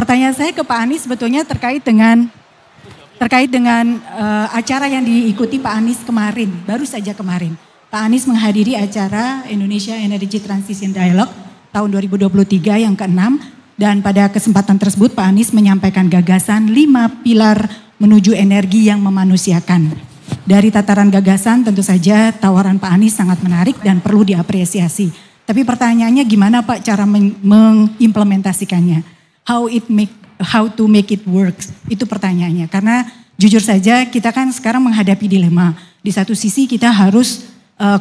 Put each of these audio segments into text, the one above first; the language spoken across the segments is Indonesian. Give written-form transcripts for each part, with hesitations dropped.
Pertanyaan saya ke Pak Anies sebetulnya terkait dengan acara yang diikuti Pak Anies kemarin, baru saja kemarin. Pak Anies menghadiri acara Indonesia Energy Transition Dialogue tahun 2023 yang ke-6, dan pada kesempatan tersebut Pak Anies menyampaikan gagasan 5 pilar menuju energi yang memanusiakan. Dari tataran gagasan tentu saja tawaran Pak Anies sangat menarik dan perlu diapresiasi. Tapi pertanyaannya gimana Pak cara mengimplementasikannya? How to make it work? Itu pertanyaannya. Karena jujur saja kita kan sekarang menghadapi dilema. Di satu sisi kita harus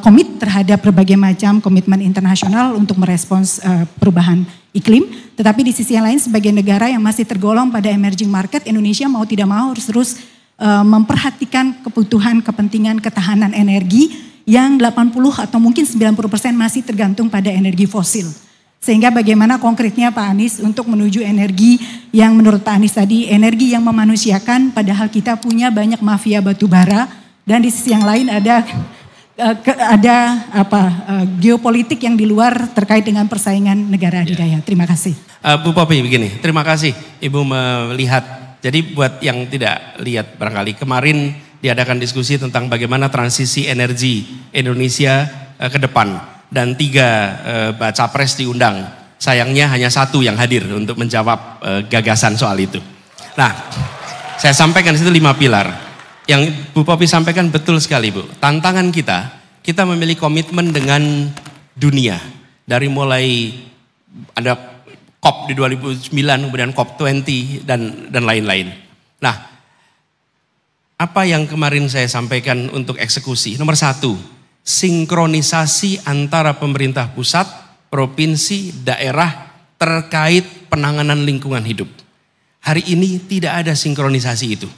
komit terhadap berbagai macam komitmen internasional untuk merespons perubahan iklim. Tetapi di sisi yang lain sebagai negara yang masih tergolong pada emerging market, Indonesia mau tidak mau harus terus memperhatikan kebutuhan, kepentingan, ketahanan energi yang 80 atau mungkin 90% masih tergantung pada energi fosil. Sehingga bagaimana konkretnya Pak Anies untuk menuju energi yang menurut Pak Anies tadi, energi yang memanusiakan, padahal kita punya banyak mafia batu bara, dan di sisi yang lain ada geopolitik yang di luar terkait dengan persaingan negara adidaya. Terima kasih. Bu Popi begini, terima kasih Ibu melihat. Jadi buat yang tidak lihat barangkali, kemarin diadakan diskusi tentang bagaimana transisi energi Indonesia ke depan, dan 3 baca pres diundang. Sayangnya hanya 1 yang hadir untuk menjawab gagasan soal itu. Nah, saya sampaikan di situ 5 pilar. Yang Bu Popi sampaikan betul sekali Bu. Tantangan kita memiliki komitmen dengan dunia. Dari mulai ada COP di 2009, kemudian COP20 dan lain-lain. Nah, apa yang kemarin saya sampaikan untuk eksekusi? Nomor 1, sinkronisasi antara pemerintah pusat, provinsi, daerah terkait penanganan lingkungan hidup. Hari ini tidak ada sinkronisasi itu.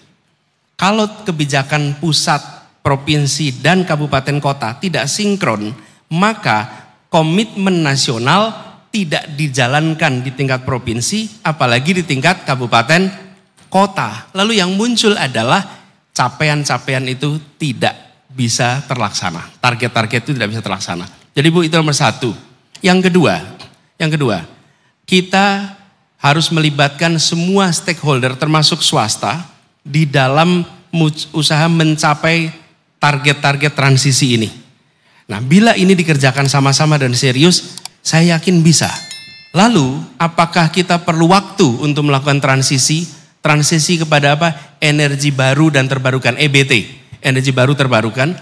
Kalau kebijakan pusat, provinsi, dan kabupaten kota tidak sinkron, maka komitmen nasional tidak dijalankan di tingkat provinsi, apalagi di tingkat kabupaten kota. Lalu yang muncul adalah capaian-capaian itu tidak bisa terlaksana. Target-target itu tidak bisa terlaksana. Jadi Bu, itu nomor 1. Yang kedua, kita harus melibatkan semua stakeholder termasuk swasta di dalam usaha mencapai target-target transisi ini. Nah, bila ini dikerjakan sama-sama dan serius, saya yakin bisa. Lalu, apakah kita perlu waktu untuk melakukan transisi? Transisi kepada apa? Energi baru dan terbarukan, EBT, energi baru terbarukan.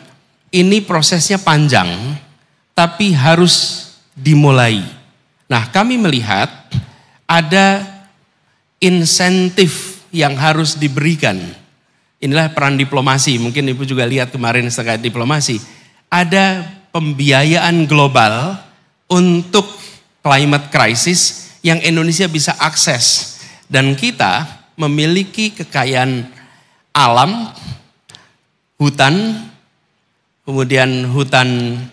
Ini prosesnya panjang, tapi harus dimulai. Nah, kami melihat ada insentif yang harus diberikan. Inilah peran diplomasi, mungkin Ibu juga lihat kemarin terkait diplomasi. Ada pembiayaan global untuk climate crisis yang Indonesia bisa akses. Dan kita memiliki kekayaan alam, hutan, kemudian hutan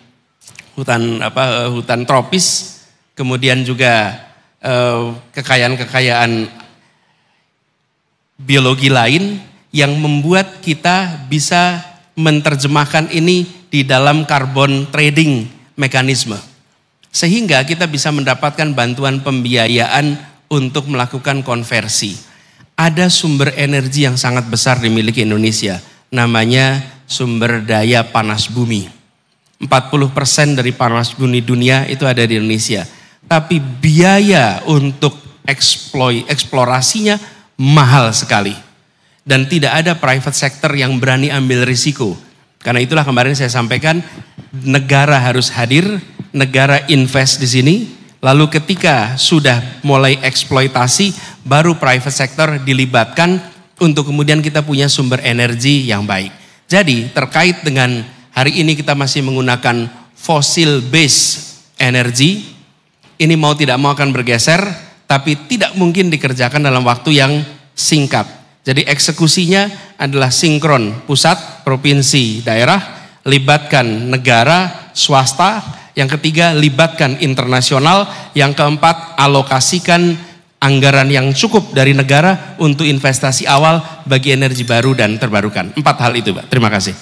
tropis, kemudian juga kekayaan biologi lain yang membuat kita bisa menerjemahkan ini di dalam carbon trading mekanisme. Sehingga kita bisa mendapatkan bantuan pembiayaan untuk melakukan konversi. Ada sumber energi yang sangat besar dimiliki Indonesia, namanya sumber daya panas bumi. 40% dari panas bumi dunia itu ada di Indonesia. Tapi biaya untuk eksplorasinya mahal sekali. Dan tidak ada private sector yang berani ambil risiko. Karena itulah kemarin saya sampaikan, negara harus hadir, negara invest di sini, lalu ketika sudah mulai eksploitasi, baru private sector dilibatkan untuk kemudian kita punya sumber energi yang baik. Jadi terkait dengan hari ini kita masih menggunakan fossil based energy, ini mau tidak mau akan bergeser, tapi tidak mungkin dikerjakan dalam waktu yang singkat. Jadi eksekusinya adalah sinkron pusat, provinsi, daerah, libatkan negara, swasta. Yang ketiga, libatkan internasional. Yang keempat, alokasikan anggaran yang cukup dari negara untuk investasi awal bagi energi baru dan terbarukan. 4 hal itu, Pak. Terima kasih.